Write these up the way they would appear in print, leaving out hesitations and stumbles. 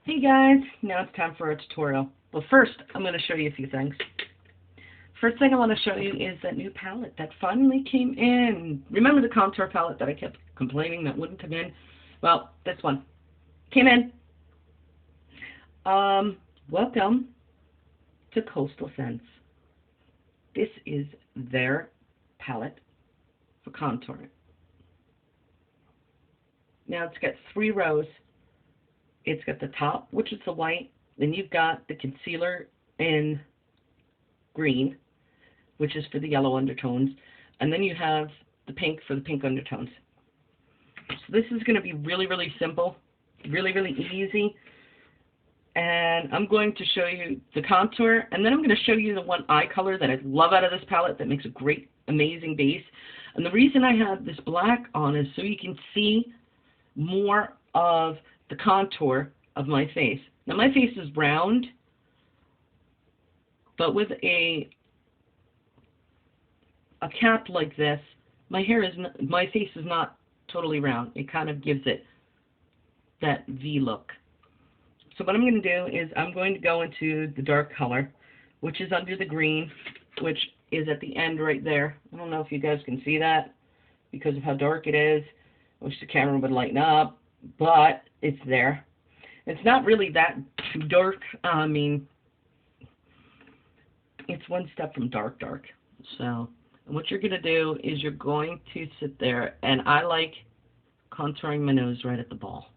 Hey guys, now it's time for a tutorial. Well, first, I'm going to show you a few things. First thing I want to show you is that new palette that finally came in. Remember the contour palette that I kept complaining that wouldn't come in? Well, this one came in. Welcome to Coastal Scents. This is their palette for contouring. Now it's got 3 rows. It's got the top, which is the white, then you've got the concealer in green, which is for the yellow undertones, and then you have the pink for the pink undertones. So this is going to be really, really simple, really, really easy, and I'm going to show you the contour, and then I'm going to show you the one eye color that I love out of this palette that makes a great, amazing base. And the reason I have this black on is so you can see more of the contour of my face. Now my face is round, but with a cap like this, my face is not totally round. It kind of gives it that V look. So what I'm going to do is I'm going to go into the dark color, which is under the green, which is at the end right there. I don't know if you guys can see that because of how dark it is. I wish the camera would lighten up, but it's there. It's not really that dark. I mean, it's one step from dark. So what you're going to do is you're going to sit there, and I like contouring my nose right at the ball.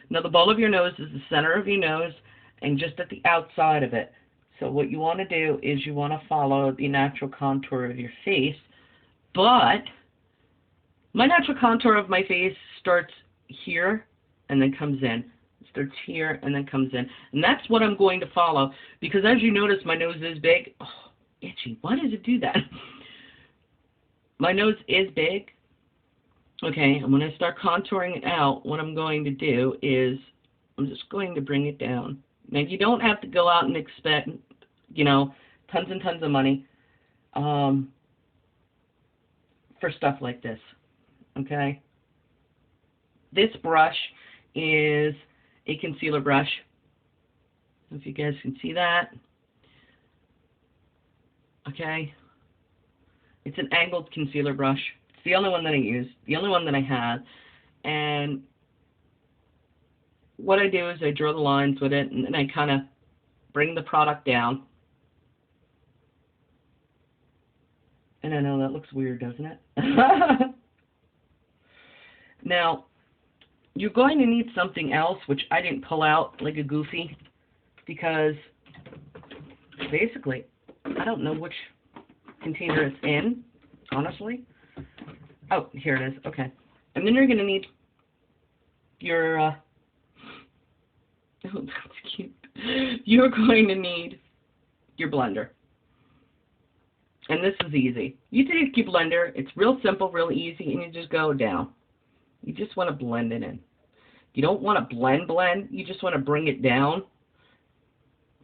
Now the ball of your nose is the center of your nose and just at the outside of it. So what you want to do is you want to follow the natural contour of your face, but my natural contour of my face starts here and then comes in. It starts here and then comes in. And that's what I'm going to follow, because as you notice, my nose is big. Oh, itchy. Why does it do that? My nose is big. Okay, and when I start contouring it out, what I'm going to do is I'm just going to bring it down. Now, you don't have to go out and expect, tons and tons of money for stuff like this. Okay? This brush is a concealer brush. If you guys can see that. Okay? It's an angled concealer brush. It's the only one that I use, the only one that I have. And what I do is I draw the lines with it, and then I kind of bring the product down. And I know that looks weird, doesn't it? Now, you're going to need something else, which I didn't pull out like a goofy, because basically, I don't know which container it's in, honestly. Oh, here it is. Okay. And then you're going to need your, oh, that's cute. You're going to need your blender. And this is easy. You take your blender. It's real simple, real easy, and you just go down. You just want to blend it in. You don't want to blend. You just want to bring it down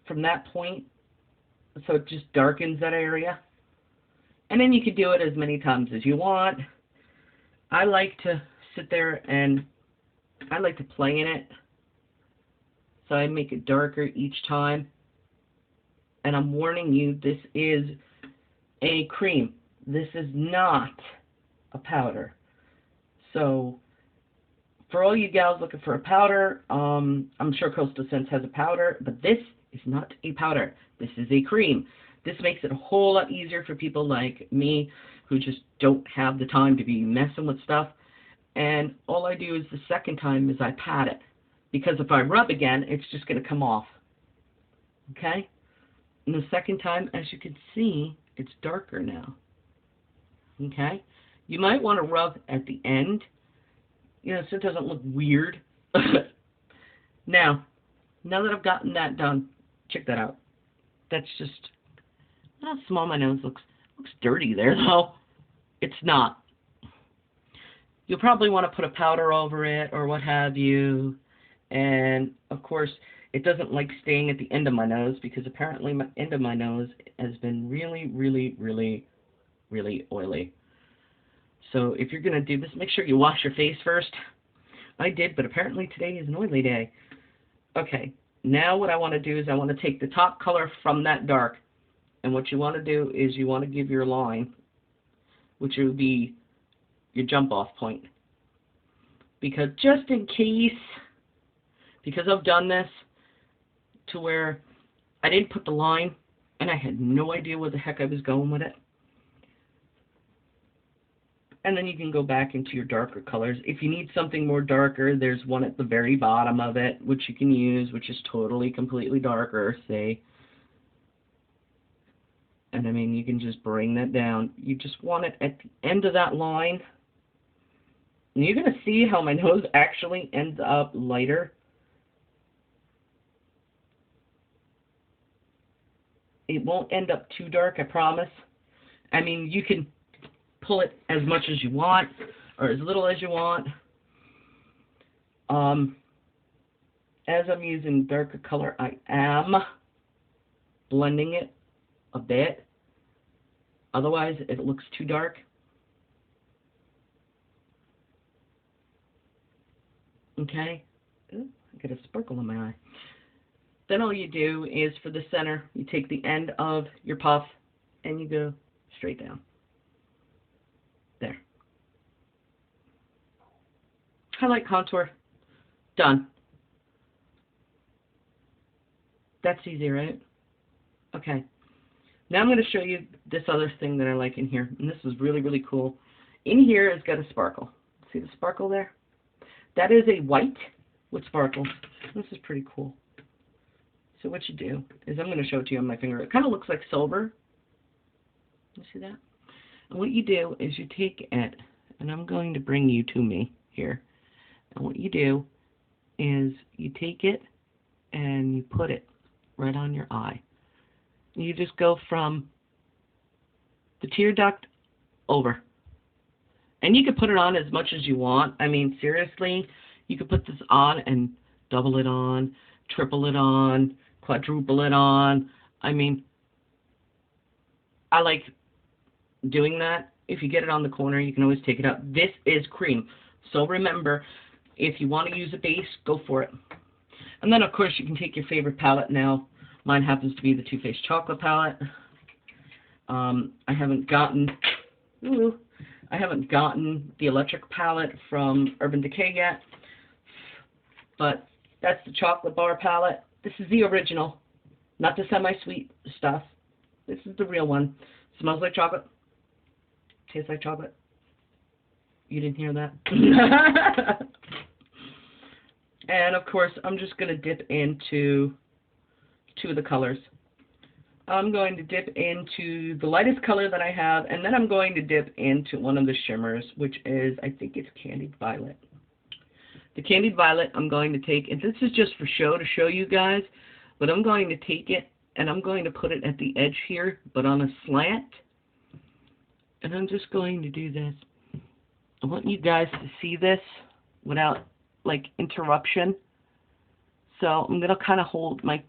from that point so it just darkens that area. And then you can do it as many times as you want. I like to sit there and I like to play in it. So I make it darker each time. And I'm warning you, this is a cream. This is not a powder. So for all you gals looking for a powder, I'm sure Coastal Scents has a powder, but this is not a powder. This is a cream. This makes it a whole lot easier for people like me who just don't have the time to be messing with stuff. And all I do is the second time is I pat it, because if I rub again, it's just going to come off. Okay? And the second time, as you can see, it's darker now. Okay? You might want to rub at the end, so it doesn't look weird. Now that I've gotten that done, check that out. That's just how small my nose looks. Looks dirty there, though. It's not. You'll probably want to put a powder over it or what have you. And, of course, it doesn't like staying at the end of my nose, because apparently the end of my nose has been really, really, really, really oily. So if you're going to do this, make sure you wash your face first. I did, but apparently today is an oily day. Okay, now what I want to do is I want to take the top color from that dark, and what you want to do is you want to give your line, which would be your jump off point. Because just in case, because I've done this to where I didn't put the line and I had no idea where the heck I was going with it. And then you can go back into your darker colors. If you need something more darker, there's one at the very bottom of it, which you can use, which is totally, completely darker, say. And I mean, you can just bring that down. You just want it at the end of that line. And you're going to see how my nose actually ends up lighter. It won't end up too dark, I promise. I mean, you can pull it as much as you want, or as little as you want. As I'm using darker color, I am blending it a bit. Otherwise, it looks too dark. Okay. Ooh, I got a sparkle in my eye. Then all you do is for the center, you take the end of your puff and you go straight down. There. Highlight, contour. Done. That's easy, right? Okay. Now I'm going to show you this other thing that I like in here. And this is really, really cool. In here it's got a sparkle. See the sparkle there? That is a white with sparkles. This is pretty cool. So what you do is, I'm going to show it to you on my finger. It kind of looks like silver. You see that? And what you do is you take it, and I'm going to bring you to me here. And what you do is you take it and you put it right on your eye. You just go from the tear duct over. And you can put it on as much as you want. I mean, seriously, you could put this on and double it on, triple it on, quadruple it on. I mean, I like doing that. If you get it on the corner, you can always take it out. This is cream. So remember, if you want to use a base, go for it. And then, of course, you can take your favorite palette now. Mine happens to be the Too Faced Chocolate palette. I haven't gotten the electric palette from Urban Decay yet, but that's the chocolate bar palette. This is the original, not the semi-sweet stuff. This is the real one. Smells like chocolate. Tastes like chocolate. You didn't hear that? And of course, I'm just going to dip into two of the colors. I'm going to dip into the lightest color that I have, and then I'm going to dip into one of the shimmers, which is, I think it's Candied Violet. The Candied Violet I'm going to take, and this is just for show, to show you guys, but I'm going to take it and I'm going to put it at the edge here, but on a slant. And I'm just going to do this. I want you guys to see this without, like, interruption. So I'm going to kind of hold my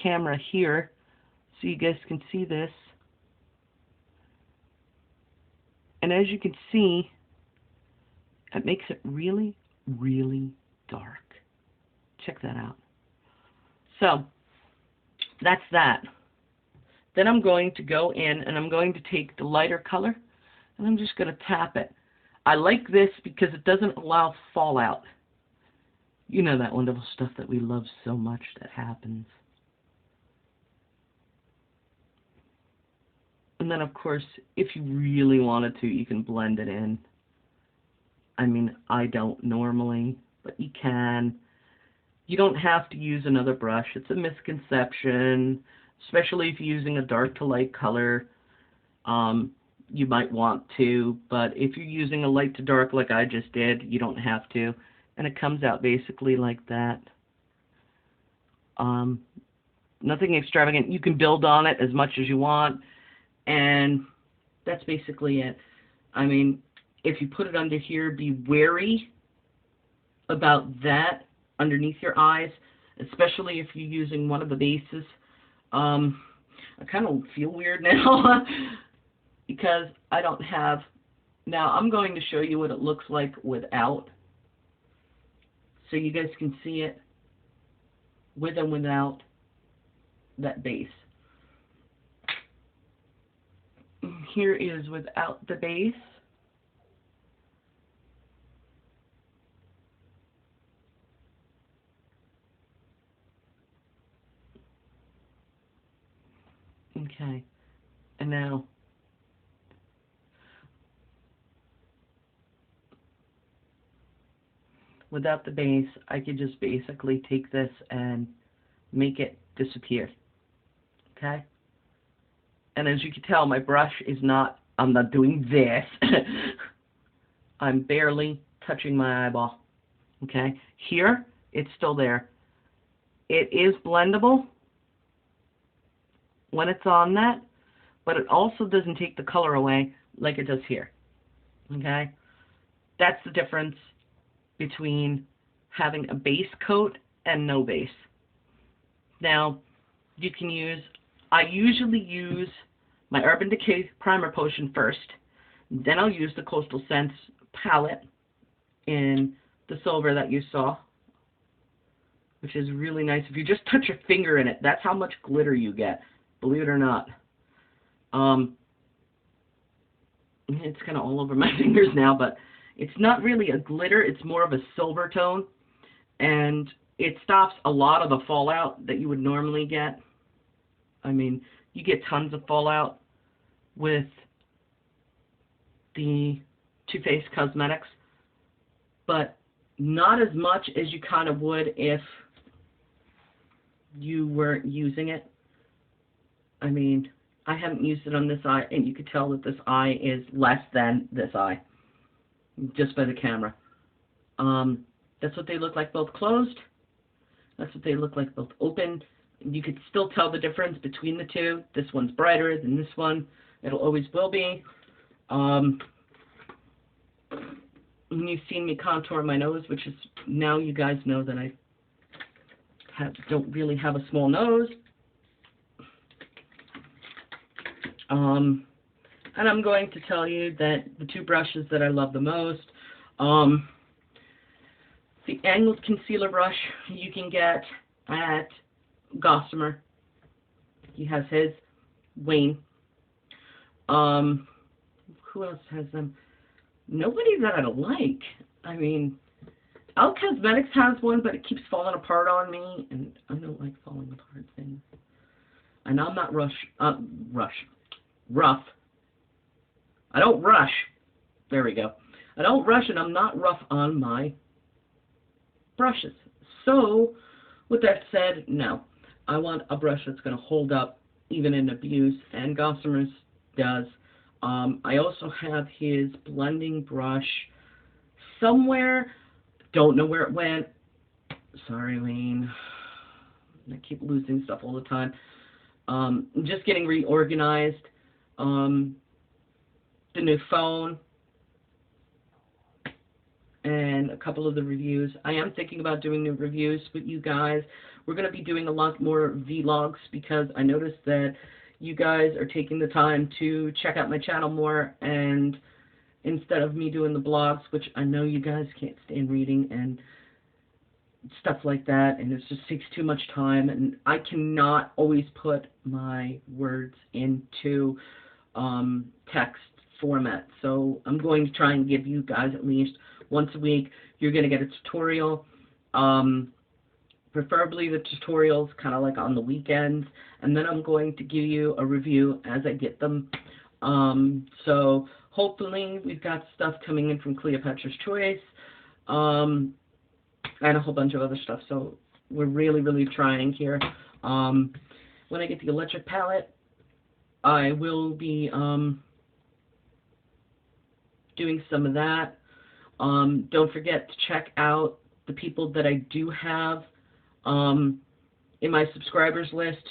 camera here so you guys can see this. And as you can see, it makes it really, really dark. Check that out. So that's that. Then I'm going to go in and I'm going to take the lighter color and I'm just going to tap it. I like this because it doesn't allow fallout. You know, that wonderful stuff that we love so much that happens. And then, of course, if you really wanted to, you can blend it in. I mean, I don't normally, but you can. You don't have to use another brush. It's a misconception, especially if you're using a dark to light color. You might want to, but if you're using a light to dark like I just did, you don't have to. And it comes out basically like that. Nothing extravagant. You can build on it as much as you want, and that's basically it. I mean, if you put it under here, be wary about that underneath your eyes, especially if you're using one of the bases. I kind of feel weird now because I don't have... Now, I'm going to show you what it looks like without, so you guys can see it. with and without that base. Here is without the base. Okay, and now without the base, I could just basically take this and make it disappear. Okay? And as you can tell, my brush is not, I'm not doing this. I'm barely touching my eyeball. Okay? Here, it's still there. It is blendable when it's on that, but it also doesn't take the color away like it does here. Okay? That's the difference between having a base coat and no base. Now, you can use, I usually use my Urban Decay Primer Potion first. Then I'll use the Coastal Scents palette in the silver that you saw, which is really nice. If you just touch your finger in it, that's how much glitter you get, believe it or not. It's kind of all over my fingers now, but it's not really a glitter, it's more of a silver tone, and it stops a lot of the fallout that you would normally get. I mean, you get tons of fallout with the Too Faced Cosmetics, but not as much as you kind of would if you weren't using it. I mean, I haven't used it on this eye, and you could tell that this eye is less than this eye, just by the camera. That's what they look like both closed. That's what they look like both open. You could still tell the difference between the two. This one's brighter than this one. It'll always will be. You've seen me contour my nose, which is, now you guys know that I don't really have a small nose. And I'm going to tell you that the two brushes that I love the most, the angled concealer brush you can get at Gossamer. He has his, Wayne. Who else has them? Nobody that I like. I mean, L Cosmetics has one, but it keeps falling apart on me, and I don't like falling apart things. And I'm not rough. I don't rush. There we go. I don't rush, and I'm not rough on my brushes. So, with that said, no. I want a brush that's going to hold up even in abuse, and Gossamer's does. I also have his blending brush somewhere. Don't know where it went. Sorry, Wayne. I keep losing stuff all the time. I'm just getting reorganized. The new phone and a couple of the reviews. I am thinking about doing new reviews with you guys. We're going to be doing a lot more vlogs because I noticed that you guys are taking the time to check out my channel more, and instead of me doing the blogs, which I know you guys can't stand reading and stuff like that, and it just takes too much time, and I cannot always put my words into text format. So I'm going to try and give you guys at least once a week. You're going to get a tutorial. Preferably the tutorials kind of like on the weekends, and then I'm going to give you a review as I get them. So hopefully we've got stuff coming in from Cleopatra's Choice, and a whole bunch of other stuff. So we're really, really trying here. When I get the electric palette, I will be doing some of that. Don't forget to check out the people that I do have in my subscribers list.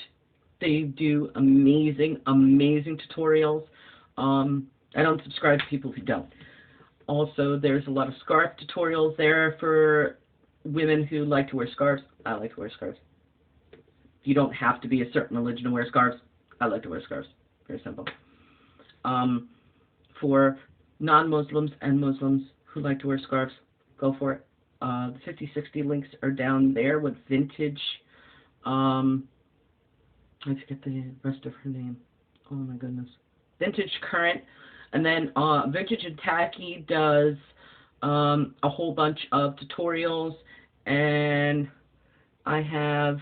They do amazing, amazing tutorials. I don't subscribe to people who don't. Also, there's a lot of scarf tutorials there for women who like to wear scarves. I like to wear scarves. You don't have to be a certain religion to wear scarves. I like to wear scarves. Very simple. For non-Muslims and Muslims who like to wear scarves, go for it. The 50/60 links are down there with vintage I forget the rest of her name. Oh my goodness. Vintage Current. And then Vintage and Tacky does a whole bunch of tutorials. And I have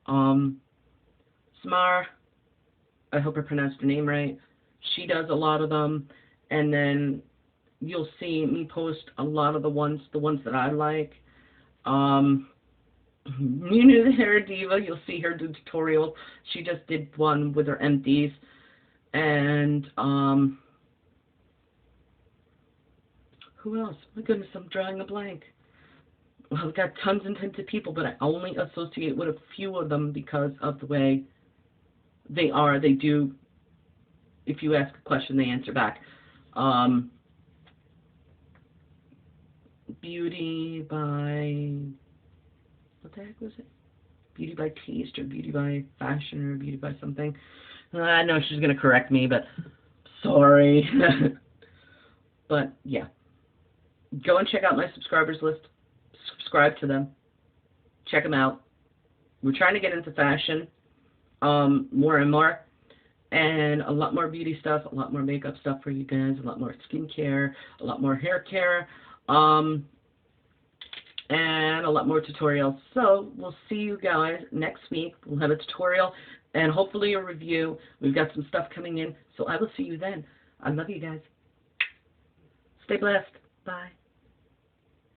Smar. I hope I pronounced her name right. She does a lot of them. And then you'll see me post a lot of the ones that I like. You knew the Hair Diva, you'll see her do tutorials. She just did one with her empties. And who else? My goodness, I'm drawing a blank. Well, I've got tons and tons of people, but I only associate with a few of them because of the way they are. They do, if you ask a question, they answer back. Beauty by, what the heck was it? Beauty by Taste or Beauty by Fashion or Beauty by something. I know she's going to correct me, but sorry. But yeah. Go and check out my subscribers list. Subscribe to them. Check them out. We're trying to get into fashion more and more. And a lot more beauty stuff, a lot more makeup stuff for you guys, a lot more skincare, a lot more hair care. And a lot more tutorials. So we'll see you guys next week. We'll have a tutorial and hopefully a review. We've got some stuff coming in. So I will see you then. I love you guys. Stay blessed. Bye.